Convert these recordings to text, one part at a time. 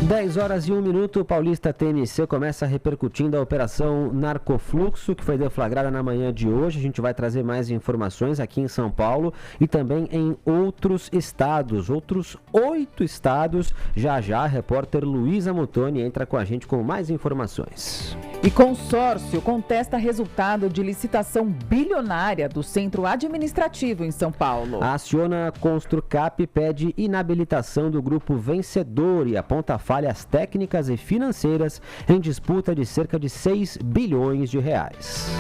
10h01, Paulista TMC começa repercutindo a operação Narcofluxo, que foi deflagrada na manhã de hoje. A gente vai trazer mais informações aqui em São Paulo e também em outros estados, outros 8 estados. Já já, a repórter Luísa Mutoni entra com a gente com mais informações. E consórcio contesta resultado de licitação bilionária do Centro Administrativo em São Paulo. A Aciona Construcap pede inabilitação do grupo vencedor e aponta falhas técnicas e financeiras em disputa de cerca de 6 bilhões de reais.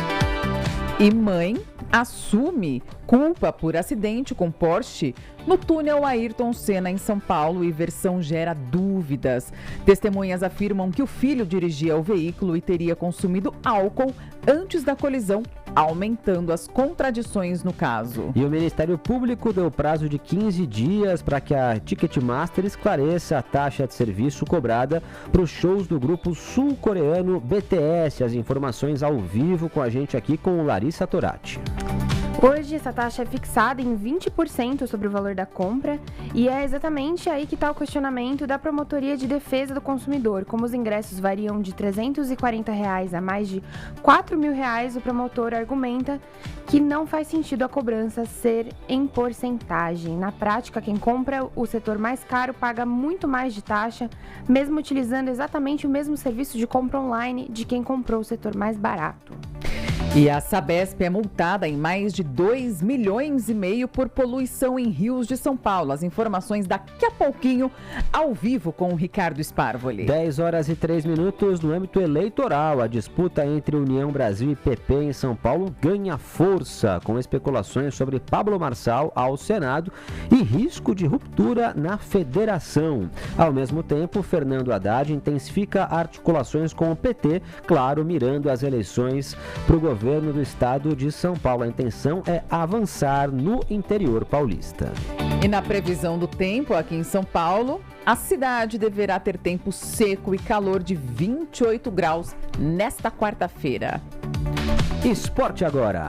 E mãe assume culpa por acidente com Porsche no túnel Ayrton Senna em São Paulo e versão gera dúvidas. Testemunhas afirmam que o filho dirigia o veículo e teria consumido álcool antes da colisão, aumentando as contradições no caso. E o Ministério Público deu prazo de 15 dias para que a Ticketmaster esclareça a taxa de serviço cobrada para os shows do grupo sul-coreano BTS. As informações ao vivo com a gente aqui com o Larissa Torati. Hoje, essa taxa é fixada em 20% sobre o valor da compra e é exatamente aí que está o questionamento da Promotoria de Defesa do Consumidor. Como os ingressos variam de R$ 340 a mais de R$ 4.000, o promotor argumenta que não faz sentido a cobrança ser em porcentagem. Na prática, quem compra o setor mais caro paga muito mais de taxa, mesmo utilizando exatamente o mesmo serviço de compra online de quem comprou o setor mais barato. E a Sabesp é multada em mais de 2,5 milhões por poluição em rios de São Paulo. As informações daqui a pouquinho, ao vivo com o Ricardo Sparvoli. 10h03, no âmbito eleitoral, a disputa entre União Brasil e PP em São Paulo ganha força, com especulações sobre Pablo Marçal ao Senado e risco de ruptura na federação. Ao mesmo tempo, Fernando Haddad intensifica articulações com o PT, claro, mirando as eleições para o governo do estado de São Paulo. A intenção é avançar no interior paulista. E na previsão do tempo aqui em São Paulo, a cidade deverá ter tempo seco e calor de 28 graus nesta quarta-feira. Esporte agora.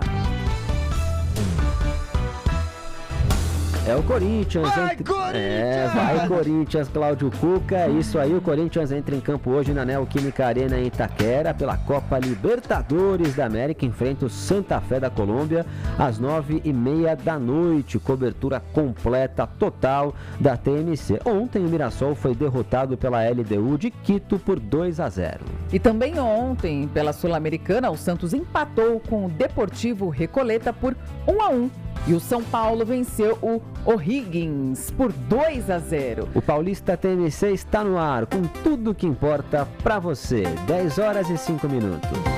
É o Corinthians. Vai Corinthians, Cláudio Cuca. É isso aí, o Corinthians entra em campo hoje na Neoquímica Arena em Itaquera pela Copa Libertadores da América. Enfrenta o Santa Fé da Colômbia às 21h30. Cobertura completa, total da TMC. Ontem o Mirassol foi derrotado pela LDU de Quito por 2-0. E também ontem, pela Sul-Americana, o Santos empatou com o Deportivo Recoleta por 1-1. E o São Paulo venceu o O'Higgins por 2-0. O Paulista TMC está no ar com tudo que importa para você. 10h05.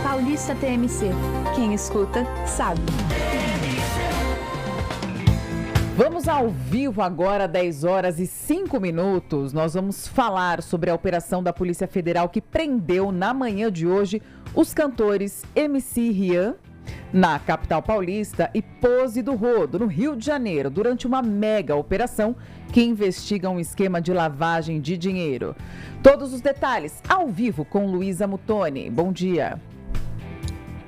Paulista TMC. Quem escuta, sabe. Vamos ao vivo agora, 10h05. Nós vamos falar sobre a operação da Polícia Federal que prendeu na manhã de hoje os cantores MC Rian, na capital paulista, e Pose do Rodo, no Rio de Janeiro, durante uma mega operação que investiga um esquema de lavagem de dinheiro. Todos os detalhes ao vivo com Luísa Mutoni. Bom dia.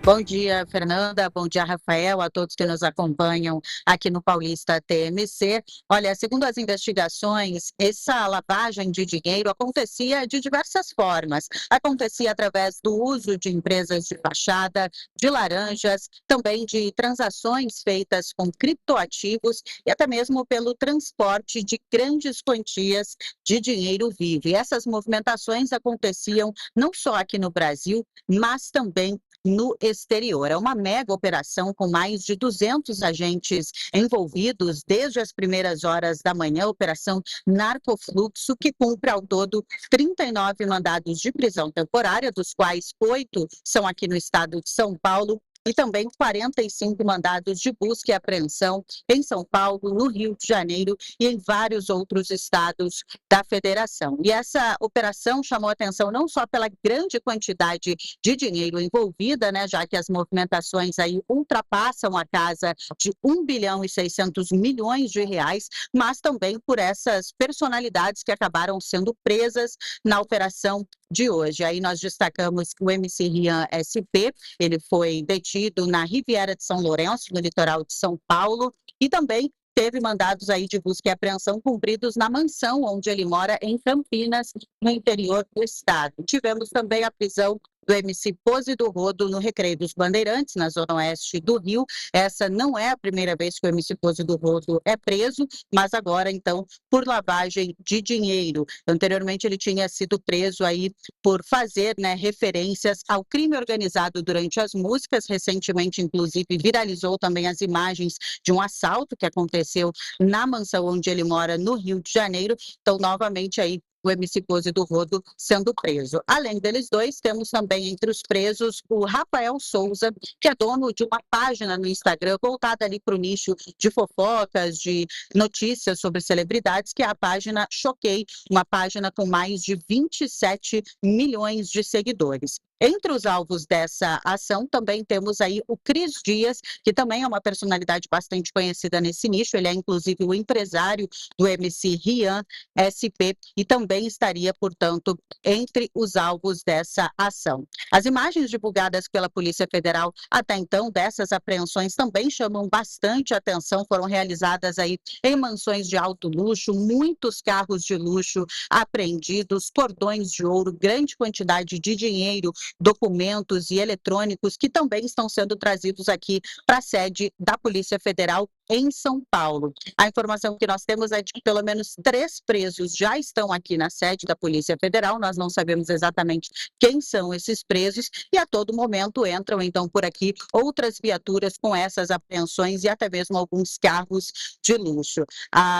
Bom dia, Fernanda. Bom dia, Rafael, a todos que nos acompanham aqui no Paulista TMC. Olha, segundo as investigações, essa lavagem de dinheiro acontecia de diversas formas. Acontecia através do uso de empresas de fachada, de laranjas, também de transações feitas com criptoativos e até mesmo pelo transporte de grandes quantias de dinheiro vivo. E essas movimentações aconteciam não só aqui no Brasil, mas também no exterior. É uma mega operação com mais de 200 agentes envolvidos desde as primeiras horas da manhã, operação Narcofluxo, que cumpre ao todo 39 mandados de prisão temporária, dos quais 8 são aqui no estado de São Paulo, e também 45 mandados de busca e apreensão em São Paulo, no Rio de Janeiro e em vários outros estados da federação. E essa operação chamou atenção não só pela grande quantidade de dinheiro envolvida, né, já que as movimentações aí ultrapassam a casa de 1 bilhão e 600 milhões de reais, mas também por essas personalidades que acabaram sendo presas na operação de hoje. Aí nós destacamos o MC Rian SP, ele foi detido na Riviera de São Lourenço, no litoral de São Paulo, e também teve mandados aí de busca e apreensão cumpridos na mansão onde ele mora em Campinas, no interior do estado. Tivemos também a prisão do MC Pose do Rodo no Recreio dos Bandeirantes, na zona oeste do Rio. Essa não é a primeira vez que o MC Pose do Rodo é preso, mas agora, então, por lavagem de dinheiro. Anteriormente, ele tinha sido preso aí por fazer, referências ao crime organizado durante as músicas. Recentemente, inclusive, viralizou também as imagens de um assalto que aconteceu na mansão onde ele mora, no Rio de Janeiro. Então, novamente aí, o MC Pose do Rodo sendo preso. Além deles dois, temos também entre os presos o Rafael Souza, que é dono de uma página no Instagram voltada ali para o nicho de fofocas, de notícias sobre celebridades, que é a página Choquei, uma página com mais de 27 milhões de seguidores. Entre os alvos dessa ação, também temos aí o Cris Dias, que também é uma personalidade bastante conhecida nesse nicho. Ele é, inclusive, o empresário do MC Rian SP e também estaria, portanto, entre os alvos dessa ação. As imagens divulgadas pela Polícia Federal até então dessas apreensões também chamam bastante atenção. Foram realizadas aí em mansões de alto luxo, muitos carros de luxo apreendidos, cordões de ouro, grande quantidade de dinheiro, documentos e eletrônicos que também estão sendo trazidos aqui para a sede da Polícia Federal em São Paulo. A informação que nós temos é de que pelo menos 3 presos já estão aqui na sede da Polícia Federal. Nós não sabemos exatamente quem são esses presos e a todo momento entram então por aqui outras viaturas com essas apreensões e até mesmo alguns carros de luxo.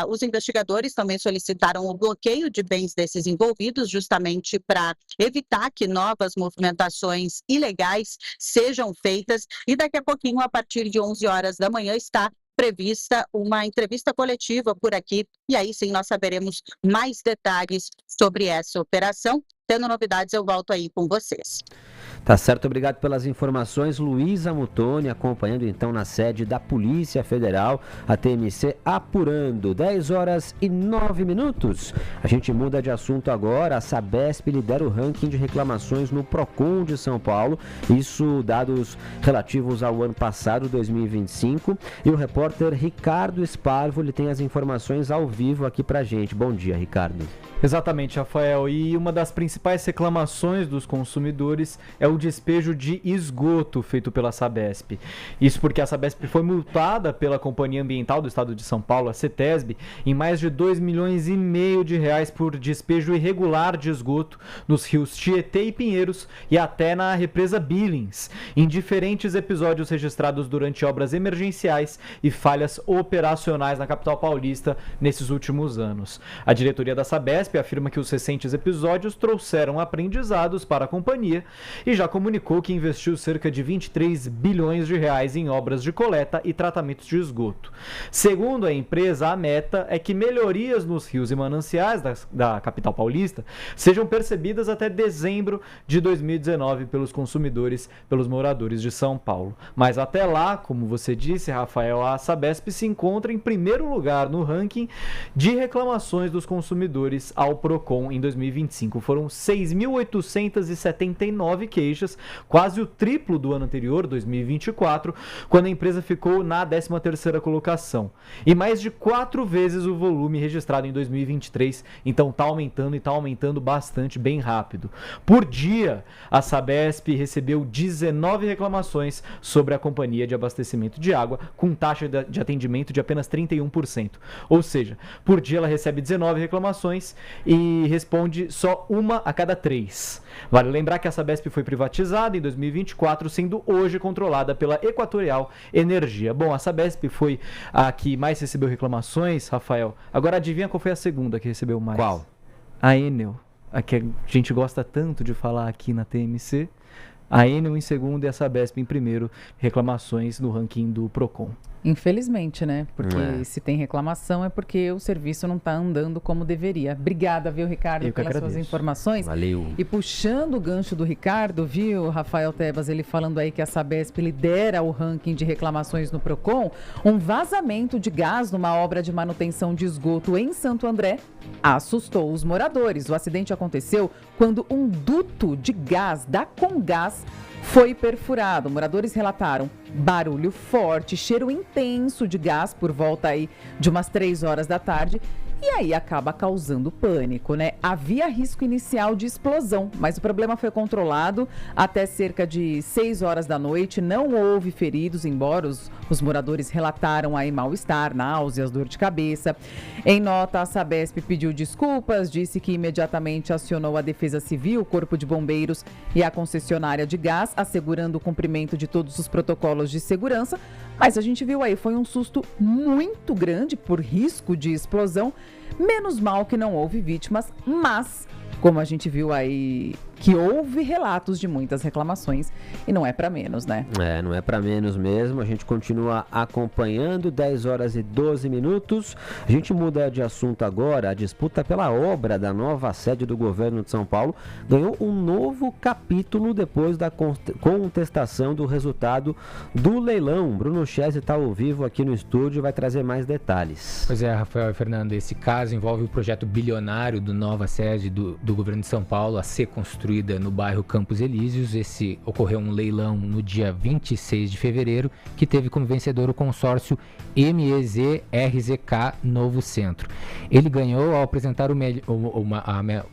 Os investigadores também solicitaram o bloqueio de bens desses envolvidos justamente para evitar que novas movimentações ilegais sejam feitas e daqui a pouquinho, a partir de 11 horas da manhã, está prevista uma entrevista coletiva por aqui e aí sim nós saberemos mais detalhes sobre essa operação. Tendo novidades, eu volto aí com vocês. Tá certo, obrigado pelas informações. Luísa Mutoni acompanhando então na sede da Polícia Federal, a TMC apurando. 10h09. A gente muda de assunto agora. A Sabesp lidera o ranking de reclamações no Procon de São Paulo. Isso dados relativos ao ano passado, 2025. E o repórter Ricardo Esparvo, ele tem as informações ao vivo aqui pra gente. Bom dia, Ricardo. Exatamente, Rafael. E uma das principais reclamações dos consumidores é o despejo de esgoto feito pela Sabesp. Isso porque a Sabesp foi multada pela Companhia Ambiental do Estado de São Paulo, a CETESB, em mais de R$2,5 milhões por despejo irregular de esgoto nos rios Tietê e Pinheiros e até na represa Billings, em diferentes episódios registrados durante obras emergenciais e falhas operacionais na capital paulista nesses últimos anos. A diretoria da Sabesp afirma que os recentes episódios trouxeram aprendizados para a companhia e já comunicou que investiu cerca de R$23 bilhões em obras de coleta e tratamento de esgoto. Segundo a empresa, a meta é que melhorias nos rios e mananciais da capital paulista sejam percebidas até dezembro de 2019 pelos consumidores, pelos moradores de São Paulo. Mas até lá, como você disse, Rafael, a Sabesp se encontra em primeiro lugar no ranking de reclamações dos consumidores ao Procon em 2025. Foram 6.879 queixas, quase o triplo do ano anterior, 2024, quando a empresa ficou na 13ª colocação. E mais de 4 vezes o volume registrado em 2023, então está aumentando e está aumentando bastante, bem rápido. Por dia, a Sabesp recebeu 19 reclamações sobre a companhia de abastecimento de água, com taxa de atendimento de apenas 31%. Ou seja, por dia ela recebe 19 reclamações e responde só uma a cada 3. Vale lembrar que a Sabesp foi privatizada em 2024, sendo hoje controlada pela Equatorial Energia. Bom, a Sabesp foi a que mais recebeu reclamações, Rafael. Agora adivinha qual foi a segunda que recebeu mais? Qual? A Enel, a que a gente gosta tanto de falar aqui na TMC. A Enel em segundo e a Sabesp em primeiro, reclamações no ranking do Procon. Infelizmente, né? Porque se tem reclamação é porque o serviço não está andando como deveria. Obrigada, viu, Ricardo, pelas suas informações. Valeu. E puxando o gancho do Ricardo, viu, Rafael Tebas, ele falando aí que a Sabesp lidera o ranking de reclamações no Procon, um vazamento de gás numa obra de manutenção de esgoto em Santo André assustou os moradores. O acidente aconteceu quando um duto de gás da Comgás foi perfurado. Moradores relataram barulho forte, cheiro intenso intenso de gás por volta aí de umas 3 horas da tarde. E aí acaba causando pânico, né? Havia risco inicial de explosão, mas o problema foi controlado até cerca de 6 horas da noite. Não houve feridos, embora os moradores relataram aí mal-estar, náuseas, dor de cabeça. Em nota, a Sabesp pediu desculpas, disse que imediatamente acionou a Defesa Civil, o Corpo de Bombeiros e a concessionária de gás, assegurando o cumprimento de todos os protocolos de segurança. Mas a gente viu aí, foi um susto muito grande por risco de explosão. Menos mal que não houve vítimas, mas como a gente viu aí que houve relatos de muitas reclamações e não é para menos, né? Não é para menos mesmo. A gente continua acompanhando, 10 horas e 12 minutos. A gente muda de assunto agora. A disputa pela obra da nova sede do governo de São Paulo ganhou um novo capítulo depois da contestação do resultado do leilão. Bruno Chese está ao vivo aqui no estúdio e vai trazer mais detalhes. Pois é, Rafael e Fernando, esse caso envolve o projeto bilionário do nova sede do governo de São Paulo a ser construída no bairro Campos Elíseos. Ocorreu um leilão no dia 26 de fevereiro, que teve como vencedor o consórcio MEZ-RZK Novo Centro. Ele ganhou ao apresentar o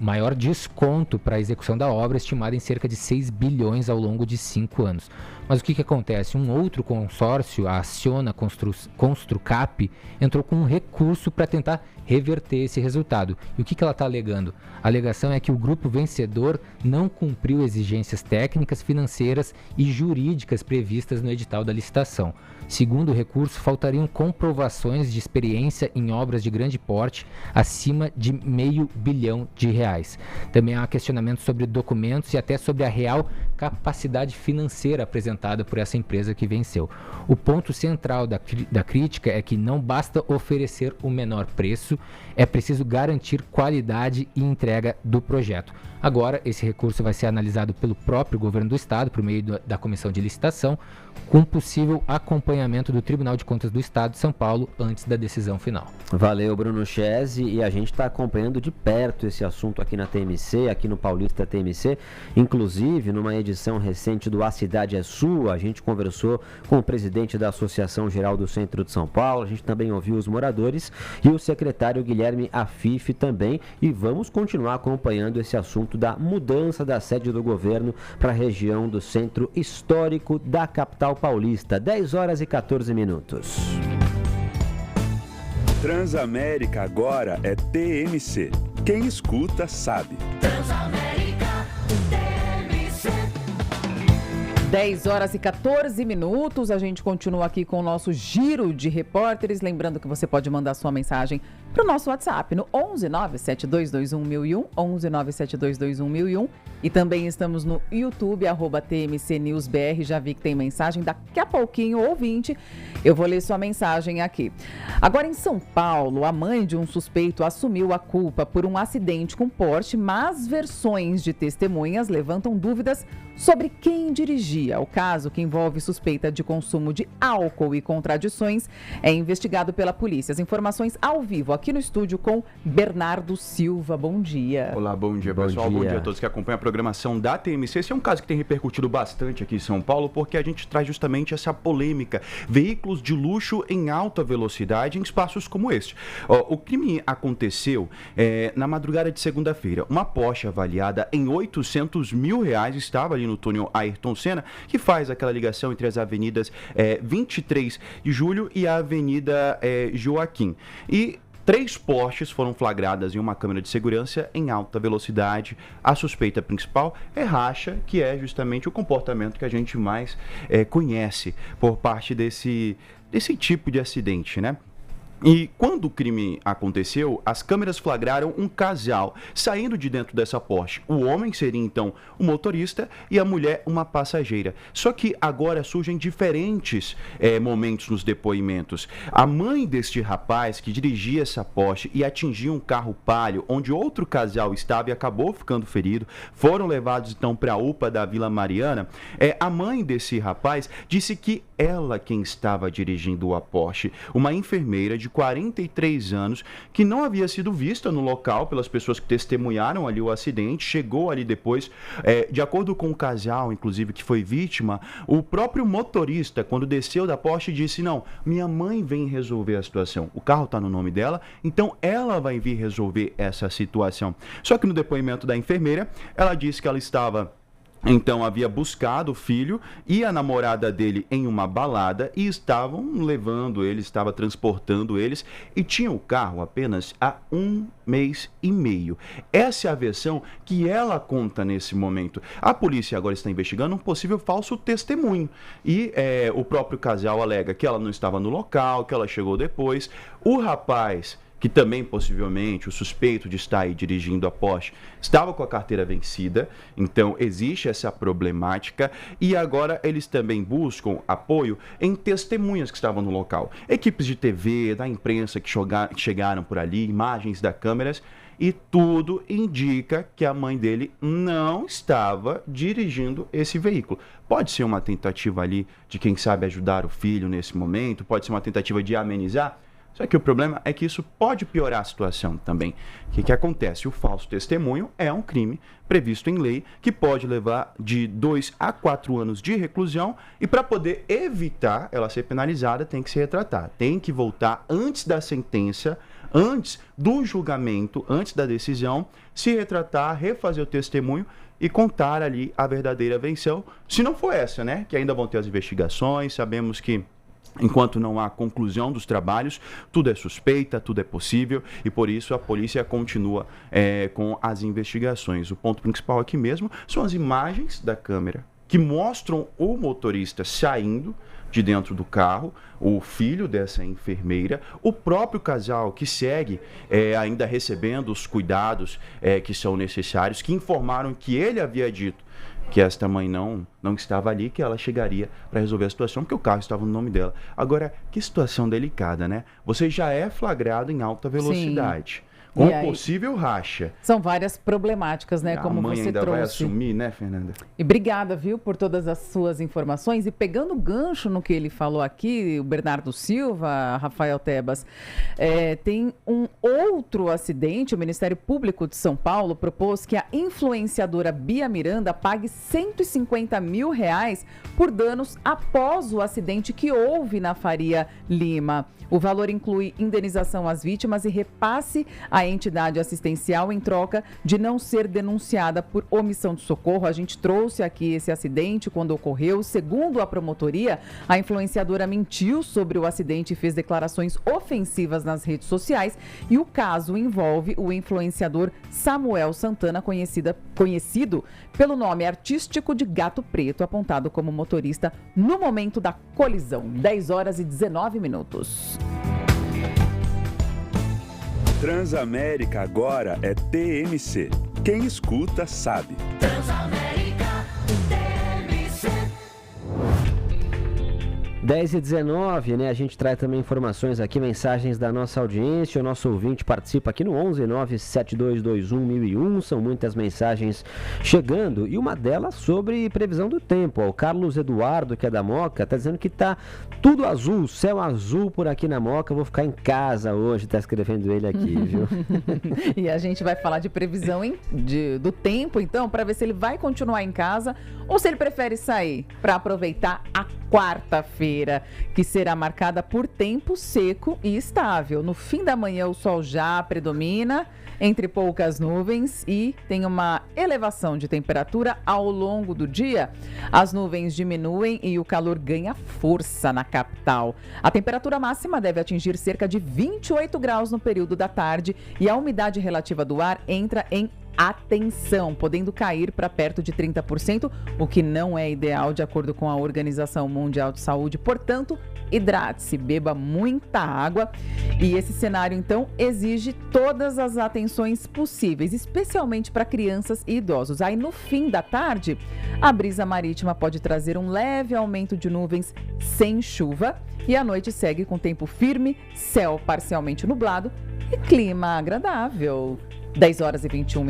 maior desconto para a execução da obra, estimado em cerca de 6 bilhões ao longo de 5 anos. Mas o que acontece? Um outro consórcio, a Aciona Construcap, entrou com um recurso para tentar reverter esse resultado. E o que ela está alegando? A alegação é que o grupo vencedor não cumpriu exigências técnicas, financeiras e jurídicas previstas no edital da licitação. Segundo o recurso, faltariam comprovações de experiência em obras de grande porte acima de R$500 milhão. Também há questionamento sobre documentos e até sobre a real capacidade financeira apresentada por essa empresa que venceu. O ponto central da crítica é que não basta oferecer o menor preço, é preciso garantir qualidade e entrega do projeto. Agora, esse recurso vai ser analisado pelo próprio governo do estado, por meio da comissão de licitação, com possível acompanhamento do Tribunal de Contas do Estado de São Paulo antes da decisão final. Valeu, Bruno Chese, e a gente está acompanhando de perto esse assunto aqui na TMC, aqui no Paulista TMC. Inclusive, numa edição recente do A Cidade é Sua, a gente conversou com o presidente da Associação Geral do Centro de São Paulo, a gente também ouviu os moradores e o secretário Guilherme Afif também, e vamos continuar acompanhando esse assunto da mudança da sede do governo para a região do centro histórico da capital paulista. 10 horas e 14 minutos. Transamérica agora é TMC. Quem escuta sabe. Transamérica TMC. 10 horas e 14 minutos. A gente continua aqui com o nosso giro de repórteres. Lembrando que você pode mandar sua mensagem para o nosso WhatsApp no 11 97221 1001, 11 97221 1001. E também estamos no YouTube, @TMC News BR. Já vi que tem mensagem. Daqui a pouquinho, ouvinte, eu vou ler sua mensagem aqui. Agora, em São Paulo, a mãe de um suspeito assumiu a culpa por um acidente com Porsche, mas versões de testemunhas levantam dúvidas sobre quem dirigia. O caso, que envolve suspeita de consumo de álcool e contradições, é investigado pela polícia. As informações ao vivo aqui no estúdio com Bernardo Silva. Bom dia. Olá, bom dia, pessoal. Bom dia a todos que acompanham a programação da TMC. Esse é um caso que tem repercutido bastante aqui em São Paulo, porque a gente traz justamente essa polêmica. Veículos de luxo em alta velocidade em espaços como este. O crime aconteceu na madrugada de segunda-feira. Uma Porsche avaliada em R$800 mil estava ali no túnel Ayrton Senna, que faz aquela ligação entre as avenidas 23 de Julho e a Avenida Joaquim. E 3 Porsches foram flagradas em uma câmera de segurança em alta velocidade. A suspeita principal é racha, que é justamente o comportamento que a gente mais conhece por parte desse tipo de acidente, né? E quando o crime aconteceu, as câmeras flagraram um casal saindo de dentro dessa Porsche. O homem seria então o motorista e a mulher uma passageira. Só que agora surgem diferentes momentos nos depoimentos. A mãe deste rapaz que dirigia essa Porsche e atingiu um carro Palio, onde outro casal estava e acabou ficando ferido, foram levados então para a UPA da Vila Mariana. A mãe desse rapaz disse que ela quem estava dirigindo a Porsche, uma enfermeira de de 43 anos, que não havia sido vista no local pelas pessoas que testemunharam ali o acidente, chegou ali depois. De acordo com o casal, inclusive, que foi vítima, o próprio motorista, quando desceu da Porsche, disse: não, minha mãe vem resolver a situação. O carro está no nome dela, então ela vai vir resolver essa situação. Só que no depoimento da enfermeira, ela disse que ela estava... Então havia buscado o filho e a namorada dele em uma balada e estavam levando eles, estava transportando eles e tinha o carro apenas há 1 mês e meio. Essa é a versão que ela conta nesse momento. A polícia agora está investigando um possível falso testemunho e o próprio casal alega que ela não estava no local, que ela chegou depois. O rapaz, que também possivelmente o suspeito de estar aí dirigindo a Porsche, estava com a carteira vencida, então existe essa problemática e agora eles também buscam apoio em testemunhas que estavam no local. Equipes de TV, da imprensa que chegaram por ali, imagens das câmeras e tudo indica que a mãe dele não estava dirigindo esse veículo. Pode ser uma tentativa ali de quem sabe ajudar o filho nesse momento, pode ser uma tentativa de amenizar. Só que o problema é que isso pode piorar a situação também. O que acontece? O falso testemunho é um crime previsto em lei que pode levar de 2 a 4 anos de reclusão e para poder evitar ela ser penalizada tem que se retratar. Tem que voltar antes da sentença, antes do julgamento, antes da decisão, se retratar, refazer o testemunho e contar ali a verdadeira versão. Se não for essa, né? Que ainda vão ter as investigações, sabemos que enquanto não há conclusão dos trabalhos, tudo é suspeita, tudo é possível e por isso a polícia continua com as investigações. O ponto principal aqui mesmo são as imagens da câmera que mostram o motorista saindo de dentro do carro, o filho dessa enfermeira, o próprio casal que segue ainda recebendo os cuidados que são necessários, que informaram que ele havia dito que esta mãe não estava ali, que ela chegaria para resolver a situação, porque o carro estava no nome dela. Agora, que situação delicada, né? Você já é flagrado em alta velocidade. Sim. Com possível racha. São várias problemáticas, né? Como você trouxe. A mãe ainda vai assumir, né, Fernanda? E obrigada, viu, por todas as suas informações. E pegando o gancho no que ele falou aqui, o Bernardo Silva, Rafael Tebas, tem um outro acidente. O Ministério Público de São Paulo propôs que a influenciadora Bia Miranda pague R$150 mil por danos após o acidente que houve na Faria Lima. O valor inclui indenização às vítimas e repasse à entidade assistencial em troca de não ser denunciada por omissão de socorro. A gente trouxe aqui esse acidente quando ocorreu. Segundo a promotoria, a influenciadora mentiu sobre o acidente e fez declarações ofensivas nas redes sociais. E o caso envolve o influenciador Samuel Santana, conhecido pelo nome artístico de Gato Preto, apontado como motorista no momento da colisão. 10h19. Transamérica agora é TMC. Quem escuta sabe. Transamérica TMC. 10h19, né? A gente traz também informações aqui, mensagens da nossa audiência. O nosso ouvinte participa aqui no 11972211001. São muitas mensagens chegando e uma delas sobre previsão do tempo. O Carlos Eduardo, que é da Moca, tá dizendo que tá tudo azul, céu azul por aqui na Moca. Eu vou ficar em casa hoje, tá escrevendo ele aqui, viu? E a gente vai falar de previsão do tempo, então, para ver se ele vai continuar em casa ou se ele prefere sair para aproveitar a quarta-feira, que será marcada por tempo seco e estável. No fim da manhã, o sol já predomina, entre poucas nuvens, e tem uma elevação de temperatura ao longo do dia. As nuvens diminuem e o calor ganha força na capital. A temperatura máxima deve atingir cerca de 28 graus no período da tarde e a umidade relativa do ar entra em atenção, podendo cair para perto de 30%, o que não é ideal de acordo com a Organização Mundial de Saúde. Portanto, hidrate-se, beba muita água. E esse cenário, então, exige todas as atenções possíveis, especialmente para crianças e idosos. Aí, no fim da tarde, a brisa marítima pode trazer um leve aumento de nuvens sem chuva e a noite segue com tempo firme, céu parcialmente nublado e clima agradável. 10h21.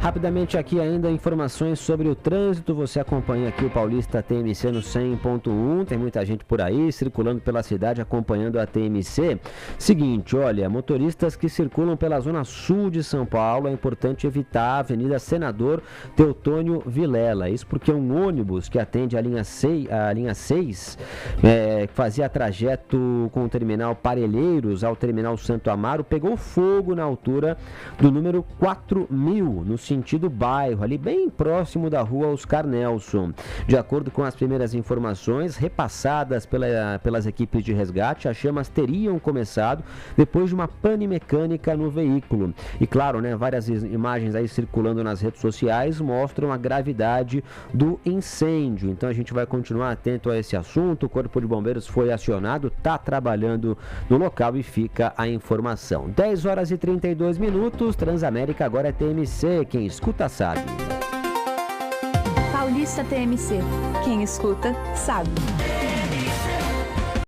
Rapidamente aqui ainda informações sobre o trânsito. Você acompanha aqui o Paulista TMC no 100.1. Tem muita gente por aí circulando pela cidade acompanhando a TMC. Seguinte, olha, motoristas que circulam pela zona sul de São Paulo, é importante evitar a Avenida Senador Teotônio Vilela. Isso porque um ônibus que atende a linha 6, que fazia trajeto com o terminal Parelheiros ao terminal Santo Amaro, pegou fogo na altura do número 4000, no sentido bairro, ali bem próximo da rua Oscar Nelson. De acordo com as primeiras informações repassadas pelas equipes de resgate, as chamas teriam começado depois de uma pane mecânica no veículo. E claro, né, várias imagens aí circulando nas redes sociais mostram a gravidade do incêndio. Então a gente vai continuar atento a esse assunto. O Corpo de Bombeiros foi acionado, está trabalhando no local e fica a informação. 10 horas e 32 minutos, Transamérica agora é TMC, quem escuta sabe. Paulista TMC, quem escuta sabe.